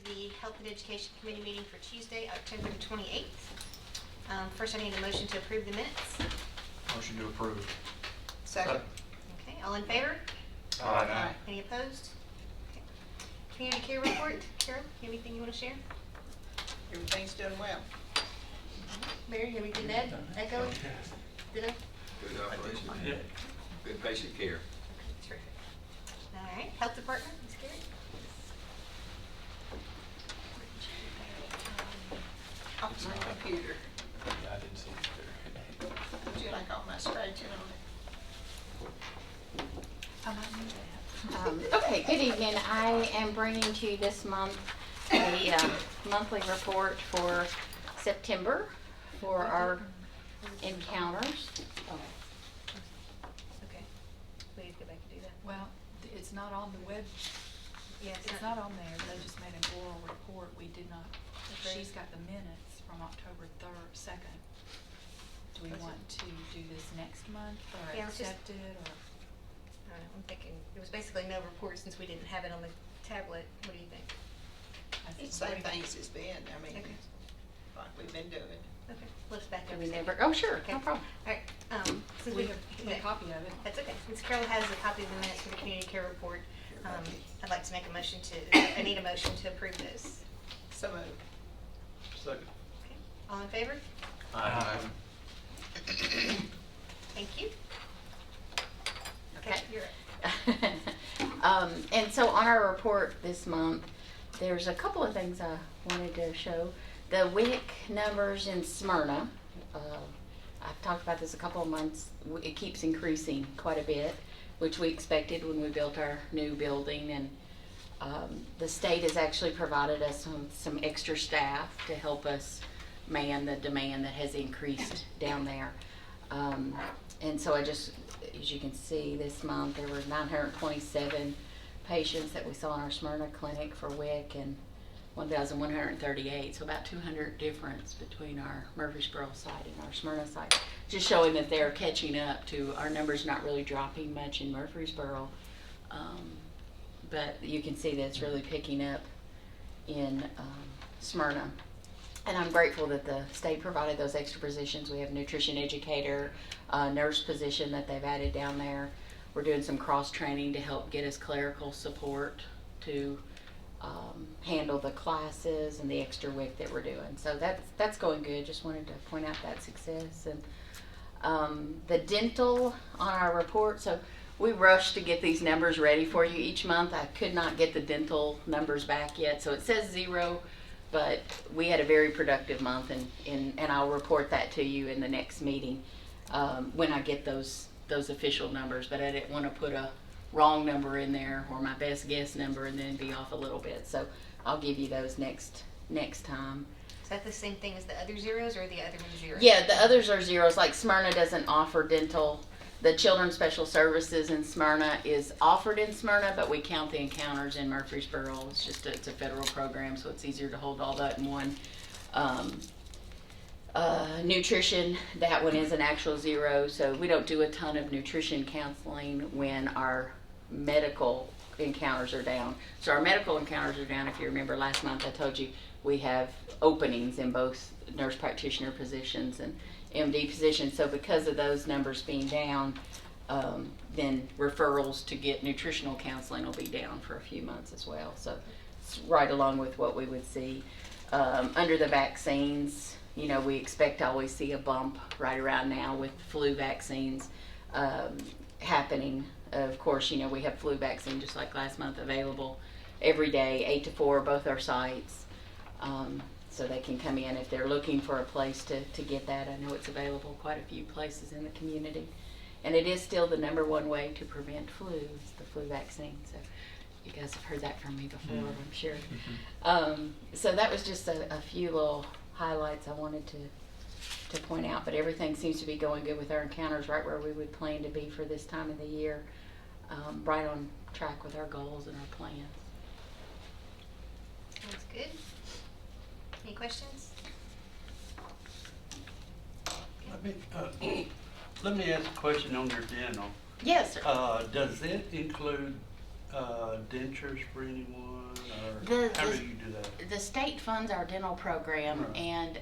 the Health and Education Committee meeting for Tuesday, October the 28th. First, I need a motion to approve the minutes. Motion to approve. Second. Okay, all in favor? Aye. Any opposed? Okay. Community care report. Carol, anything you want to share? Everything's doing well. Mary, have we did that? Echo? Ditto? Good operation. Yeah. Good patient care. Terrific. All right, Health Department, Ms. Carey? Off my computer. Yeah, I didn't see it there. Would you like all my scratching on it? Okay, good evening. I am bringing to you this month a monthly report for September for our encounters. Okay. We need to go back and do that. Well, it's not on the web, Yes. it's not on there, they just made an oral report, we did not, Okay. she's got the minutes from October 2nd. Do we What's it? want to do this next month, or Yeah, let's just- accept it, or? I don't know, I'm thinking, it was basically no report since we didn't have it on the tablet. What do you think? I think It's the same thing as it's been, I mean, Okay. like we've been doing. Okay, let's back Do up we a second. never? Oh, sure, Okay. no problem. All right, since We have a copy of it. That's okay. Since Carol has a copy of the minutes for the community care report, I'd like to make a motion I need a motion to approve this. So moved. Second. Okay, all in favor? Aye. Thank you. Okay. You're up. And so on our report this month, there's a couple of things I wanted to show. The WIC numbers in Smyrna, I've talked about this a couple of months, it keeps increasing quite a bit, which we expected when we built our new building. And the state has actually provided us some extra staff to help us man the demand that has increased down there. And so as you can see, this month there were 927 patients that we saw in our Smyrna clinic for WIC and 1,138, so about 200 difference between our Murfreesboro site and our Smyrna site. Just showing that they're catching up to our numbers, not really dropping much in Murfreesboro. But you can see that it's really picking up in Smyrna. And I'm grateful that the state provided those extra positions. We have a nutrition educator, nurse position that they've added down there. We're doing some cross training to help get us clerical support to handle the classes and the extra WIC that we're doing. So that's going good. Just wanted to point out that success. And the dental on our report, so we rush to get these numbers ready for you each month. I could not get the dental numbers back yet, so it says 0. But we had a very productive month, and I'll report that to you in the next meeting when I get those official numbers. But I didn't want to put a wrong number in there or my best guess number and then be off a little bit. So I'll give you those next time. Is that the same thing as the other zeros, or the other one zero? Yeah, the others are zeros. Like Smyrna doesn't offer dental. The Children's Special Services in Smyrna is offered in Smyrna, but we count the encounters in Murfreesboro. It's a federal program, so it's easier to hold all that in one. Nutrition, that one is an actual 0, so we don't do a ton of nutrition counseling when our medical encounters are down. So our medical encounters are down. If you remember last month I told you we have openings in both nurse practitioner positions and MD positions. So because of those numbers being down, then referrals to get nutritional counseling will be down for a few months as well. So it's right along with what we would see. Under the vaccines, we expect to always see a bump right around now with flu vaccines happening. Of course, we have flu vaccine just like last month available every day, 8 to 4, both our sites. So they can come in if they're looking for a place to get that. I know it's available quite a few places in the community. And it is still the #1 way to prevent flu, is the flu vaccine. So you guys have heard that from me before, I'm sure. So that was just a few little highlights I wanted to point out. But everything seems to be going good with our encounters, right where we would plan to be for this time of the year. Right on track with our goals and our plans. That's good. Any questions? Let me ask a question on your dental. Yes, sir. Does it include dentures for anyone, or The- how the- do you do that? The state funds our dental program, Right. and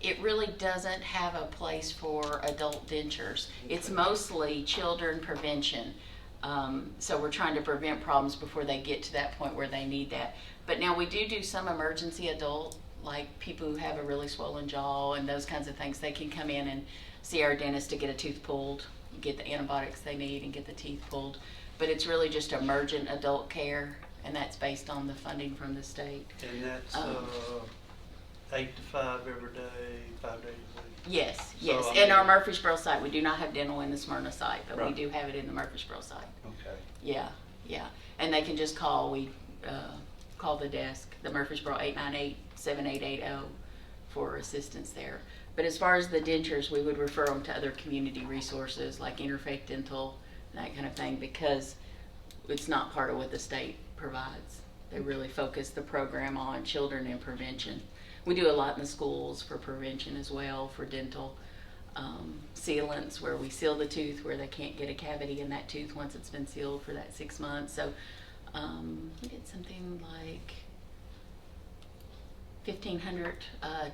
it really doesn't have a place for adult dentures. It's Okay. mostly children prevention. So we're trying to prevent problems before they get to that point where they need that. But now we do some emergency adult, like people who have a really swollen jaw and those kinds of things. They can come in and see our dentist to get a tooth pulled, get the antibiotics they need, and get the teeth pulled. But it's really just emergent adult care, and that's based on the funding from the state. And that's, 8 to 5 every day, 5 days a week? Yes, So, yes. I In our mean- Murfreesboro site, we do not have dental in the Smyrna site, but we Right. do have it in the Murfreesboro site. Okay. Yeah, yeah. And they can just call, call the desk, the Murfreesboro 898-7880 for assistance there. But as far as the dentures, we would refer them to other community resources like Interfaith Dental, that kind of thing, because it's not part of what the state provides. They really focus the program on children and prevention. We do a lot in the schools for prevention as well, for dental. Sealants, where we seal the tooth where they can't get a cavity in that tooth once it's been sealed for that 6 months. So we did something like 1,500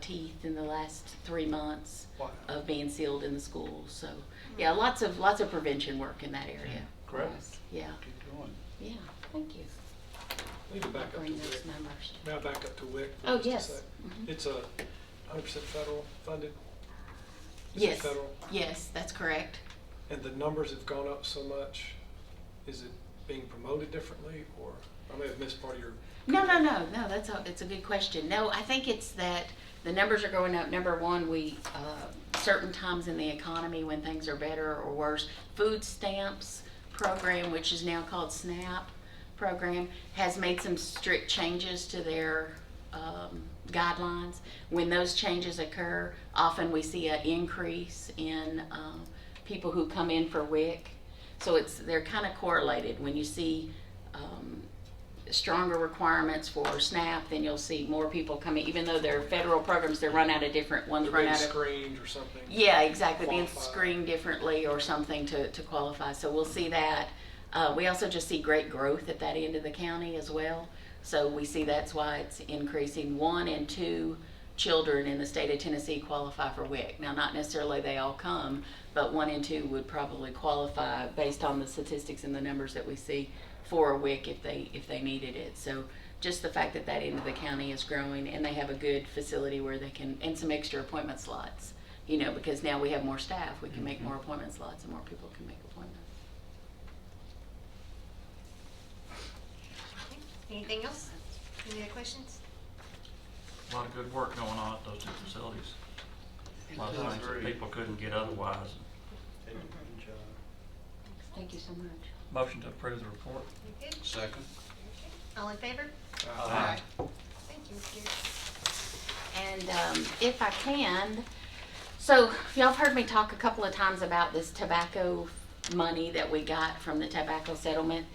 teeth in the last 3 months Wow. of being sealed in the schools. So yeah, lots of prevention work in that area. for Great. us. Yeah, Keep going. yeah. Thank you. We need to back up to Bring those WIC. numbers. May I back up to WIC? for Oh, just a yes. sec? Mhm. It's a 100% federal funded? Is it Yes. federal? Yes, that's correct. And the numbers have gone up so much. Is it being promoted differently, or I may have missed part of your? No, it's a good question. No, I think it's that the numbers are going up. Number one, we, certain times in the economy when things are better or worse, food stamps program, which is now called SNAP program, has made some strict changes to their guidelines. When those changes occur, often we see an increase in people who come in for WIC. So they're kind of correlated. When you see stronger requirements for SNAP, then you'll see more people coming, even though they're federal programs, they're run out of different ones, They're run being out of. screened or something? Yeah, exactly, being Qualify. screened differently or something to qualify, so we'll see that. We also just see great growth at that end of the county as well, so we see that's why it's increasing. 1 and 2 children in the state of Tennessee qualify for WIC. Now, not necessarily they all come, but 1 and 2 would probably qualify based on the statistics and the numbers that we see for a WIC if they needed it. So just the fact that that end of the county is growing, and they have a good facility where they can, and some extra appointment slots, because now we have more staff, we can make more appointment slots and more people can make appointments. Okay. Anything else? Any other questions? A lot of good work going on at those two facilities. A lot of I things that agree. people couldn't get otherwise. They do a good job. Thank you so much. Motion to approve the report. You good? Second. Okay. All in favor? Aye. Thank you, Mr. Garrett. And if I can, so y'all have heard me talk a couple of times about this tobacco money that we got from the tobacco settlement.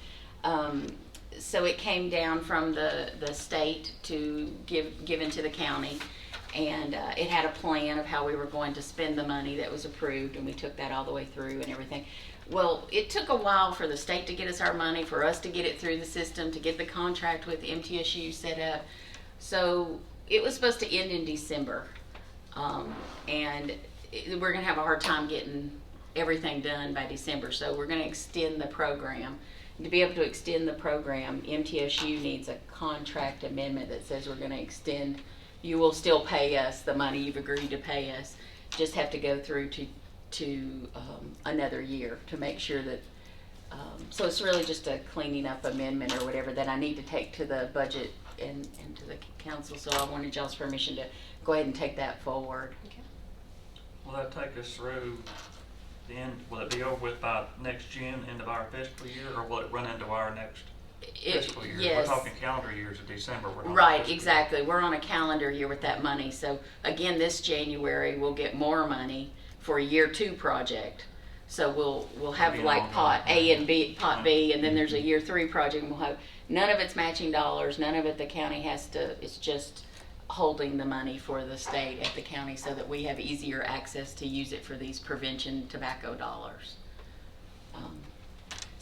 So it came down from the state to given to the county, and it had a plan of how we were going to spend the money that was approved, and we took that all the way through and everything. Well, it took a while for the state to get us our money, for us to get it through the system, to get the contract with MTSU set up. So it was supposed to end in December, and we're going to have a hard time getting everything done by December. So we're going to extend the program. To be able to extend the program, MTSU needs a contract amendment that says we're going to extend. You will still pay us the money you've agreed to pay us. Just have to go through to another year to make sure that. So it's really just a cleaning up amendment or whatever that I need to take to the budget and to the council. So I wanted y'all's permission to go ahead and take that forward. Okay. Will that take us through the end, will it be over with by next June, end of our fiscal year, or will it run into our next fiscal year? Yes. We're talking calendar years of December. We're not Right, fiscal year. exactly. We're on a calendar year with that money. So again, this January, we'll get more money for a year 2 project. So we'll have It'll be like ongoing. pot A and B, pot B, and then there's a year 3 project, and we'll have, none of it's matching dollars, none of it the county has to, it's just holding the money for the state at the county so that we have easier access to use it for these prevention tobacco dollars.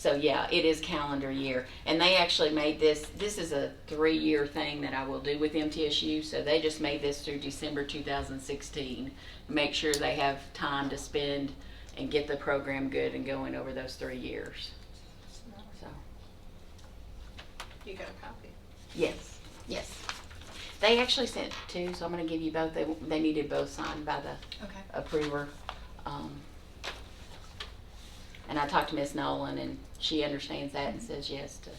So yeah, it is calendar year. And they actually made this is a 3-year thing that I will do with MTSU. So they just made this through December 2016. Make sure they have time to spend and get the program good and going over those 3 years. So, You got a copy? yes, yes. They actually sent 2, so I'm gonna give you both. They needed both signed by the Okay. approver. And I talked to Miss Nolan, and she understands that and says yes to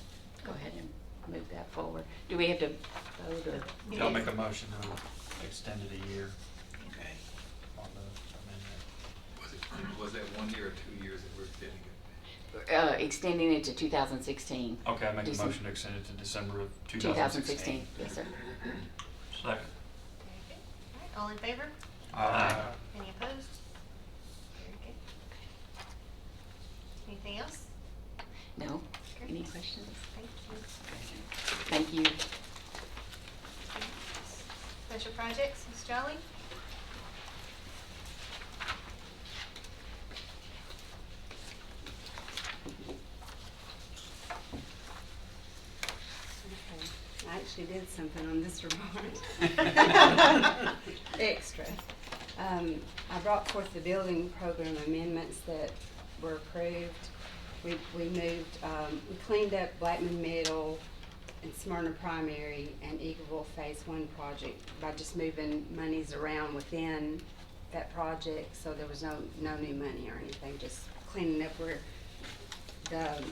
go ahead and move that forward. Do we have to vote or? I'll make a motion to extend it a year Okay. on the amendment. Was that 1 year or 2 years that we're extending it? Extending it to 2016. Okay, I make a December- motion to extend it to December of 2016, yes, sir. Second. Very good. All right, all in favor? Aye. Any opposed? Very good. Anything else? No? Great. Any questions? Thank you. Thank you. Special projects, Ms. Jolly? I actually did something on this report. Extra. I brought forth the building program amendments that were approved. We moved, we cleaned up Blackman Middle and Smyrna Primary and Eagleville Phase 1 project by just moving monies around within that project, so there was no new money or anything, just cleaning up where the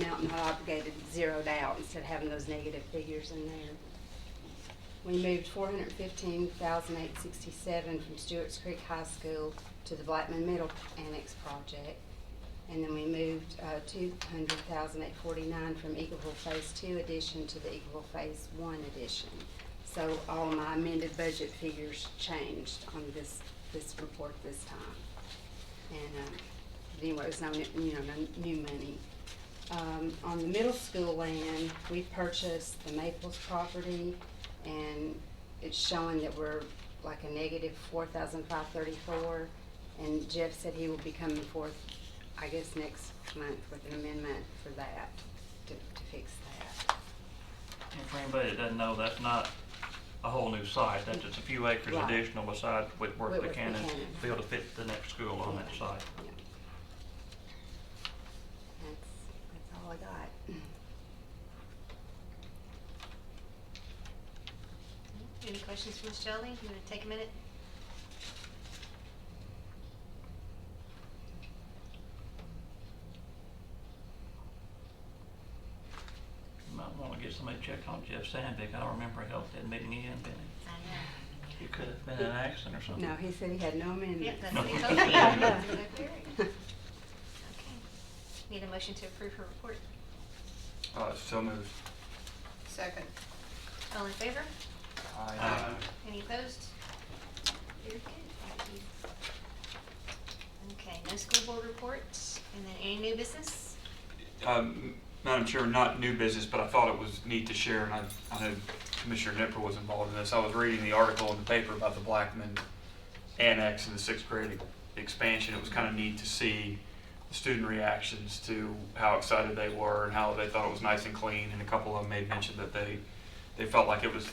Mountain High obligated zeroed out instead of having those negative figures in there. We moved $415,867 from Stewart's Creek High School to the Blackman Middle Annex project. And then we moved $200,849 from Eagleville Phase 2 addition to the Eagleville Phase 1 addition. So all my amended budget figures changed on this report this time. And anyway, it was no new money. On the middle school land, we purchased the Maples property, and it's showing that we're like a negative $4,534. And Jeff said he will be coming forth, I guess, next month with an amendment for that, to fix that. And for anybody that doesn't know, that's not a whole new site. That's just a few acres Right. additional beside Whitworth Whitworth Buchanan Buchanan. to be able to fit the next school on that site. Yeah. That's all I got. Any questions for Ms. Jolly? You want to take a minute? You might want to get somebody to check on Jeff Sandvik. I don't remember he held that meeting in, did he? I know. He could have been in an accident or something. No, he said he had no amendments. Yep, that's what he told me. Okay. Need a motion to approve her report. So moved. Second. All in favor? Aye. Any opposed? Very good, thank you. Okay, no school board reports, and then any new business? Madam Chair, not new business, but I thought it was neat to share, and I know Commissioner Nipper was involved in this. I was reading the article in the paper about the Blackman Annex and the 6th grade expansion. It was kind of neat to see the student reactions to how excited they were and how they thought it was nice and clean. And a couple of them made mention that they felt like it was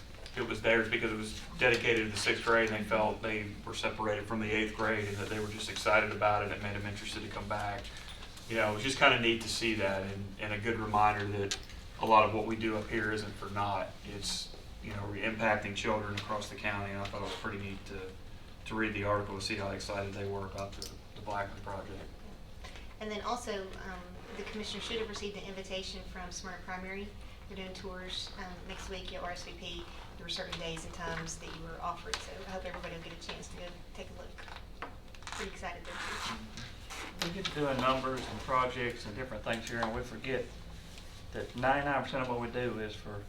theirs because it was dedicated to the 6th grade, and they felt they were separated from the 8th grade, and that they were just excited about it. It made them interested to come back. You know, it was just kind of neat to see that, and a good reminder that a lot of what we do up here isn't for naught. It's, you know, impacting children across the county, and I thought it was pretty neat to read the article and see how excited they were about the Blackman project. And then also, the commissioner should have received an invitation from Smyrna Primary. We're doing tours next week at RSVP. There were certain days and times that you were offered, so I hope everybody will get a chance to go take a look. Pretty excited there too. We get to doing numbers and projects and different things here, and we forget that 99% of what we do is for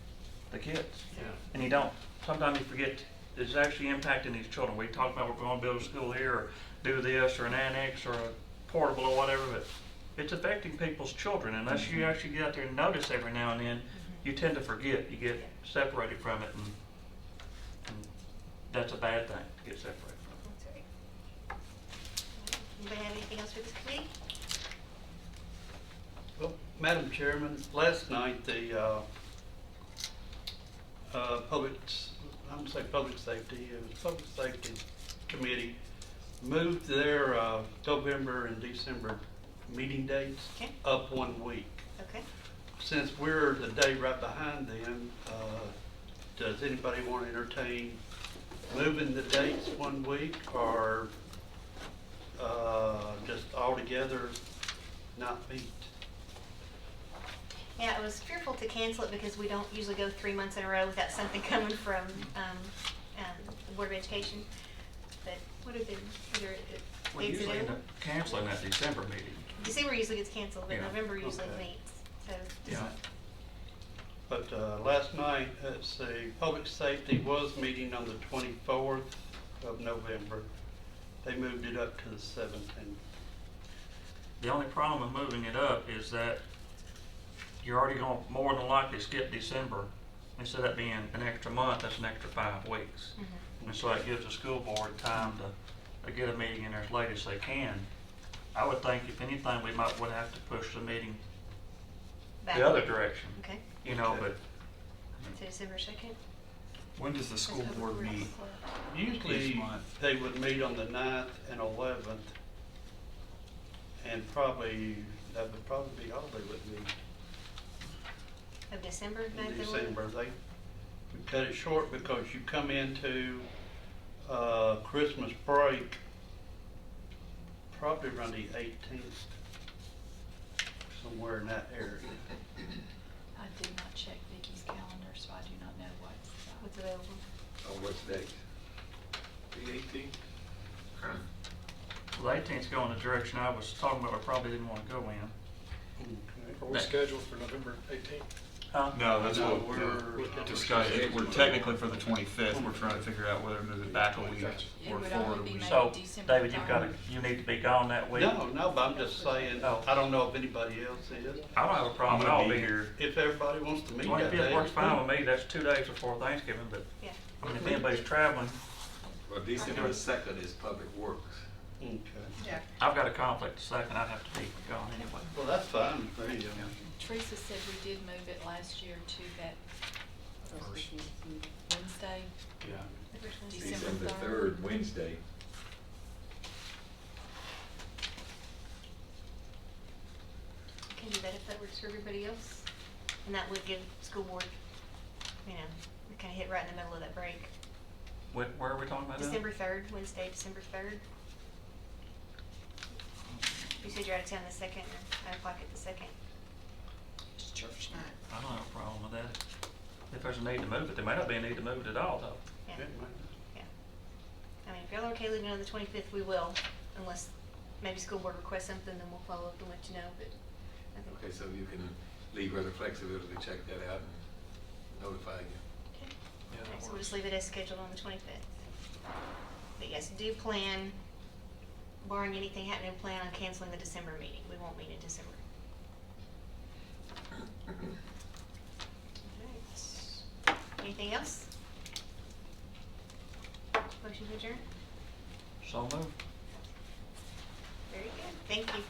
the kids. Yeah. And you don't, sometimes you forget it's actually impacting these children. We talk about we're going to build a school here, or do this, or an annex, or a portable, or whatever, but it's affecting people's children. Unless you actually get out there and notice every now and then, you tend to forget. You get separated from it, and that's a bad thing, to get separated from it. That's all right. Anybody have anything else for this committee? Madam Chairman, last night, the public safety, it was Public Safety Committee moved their November and December meeting dates Okay. up 1 week. Okay. Since we're the day right behind them, does anybody want to entertain moving the dates 1 week, or just altogether not meet? Yeah, I was fearful to cancel it because we don't usually go 3 months in a row without something coming from the Board of Education. But what have been, either We dates usually end available? up canceling that December meeting. December usually gets canceled, but Yeah. November usually Okay. meets. So Yeah. But last night, let's see, Public Safety was meeting on the 24th of November. They moved it up to the 17th. The only problem with moving it up is that you're already going to more than likely skip December. Instead of that being an extra month, that's an extra 5 weeks. Mhm. And so that gives the school board time to get a meeting in there as late as they can. I would think if anything, we would have to push the meeting back. the other direction, Okay, you know, Okay. but to December 2nd. When does the school board meet? Usually, Each month. they would meet on the 9th and 11th. And that would probably be all they would meet Of December, in 9th and 11th? December. They would cut it short because you come into Christmas break probably around the 18th, somewhere in that area. I did not check Vicky's calendar, so I do not know What's available? On which date? The 18th. the 18th's going the direction I was talking about, we probably didn't want to go in. Okay. Are we That- scheduled for November 18th? Huh? No, that's No, what we're discussing. We're technically for the 25th. We're trying to figure out whether to move it back a week Gotcha. It or would forward a only be week. May. So, December David, third. you need to be gone that week. No, but I'm just saying, Oh. I don't know if anybody else is. I don't have a problem I'm at all gonna be being here. If everybody wants to meet that 25th day. works fine with me, that's 2 days before Thanksgiving, but Yeah. I mean, if anybody's traveling, Well, December 2nd is Public Works. Okay. Yeah. I've got a conflict the second, I'd have to be gone anyway. Well, that's fine with me. Teresa said we did move it last year to that Wednesday, Yeah. The first Wednesday. December December 3rd. 3rd, Wednesday. Can do that if that works for everybody else. And that would give school board, we kind of hit right in the middle of that break. Where are we talking about now? December 3rd, Wednesday, December 3rd. You said you're out of town the 2nd, or 9 o'clock at the 2nd. It's church night. I don't have a problem with that. If there's a need to move it, there may not be a need to move it at all, though. Yeah, Okay, man. yeah. I mean, if y'all are okay leaving it on the 25th, we will, unless maybe school board requests something, then we'll follow up and let you know, but I think. Okay, so you can leave her the flexibility to check that out and notify you. Okay. Yeah, that Alright, so we'll works. just leave it as scheduled on the 25th. But yes, do plan, barring anything happening, plan on canceling the December meeting. We won't meet in December. Alright. Anything else? Motion to adjourn? So moved. Very good. Thank you.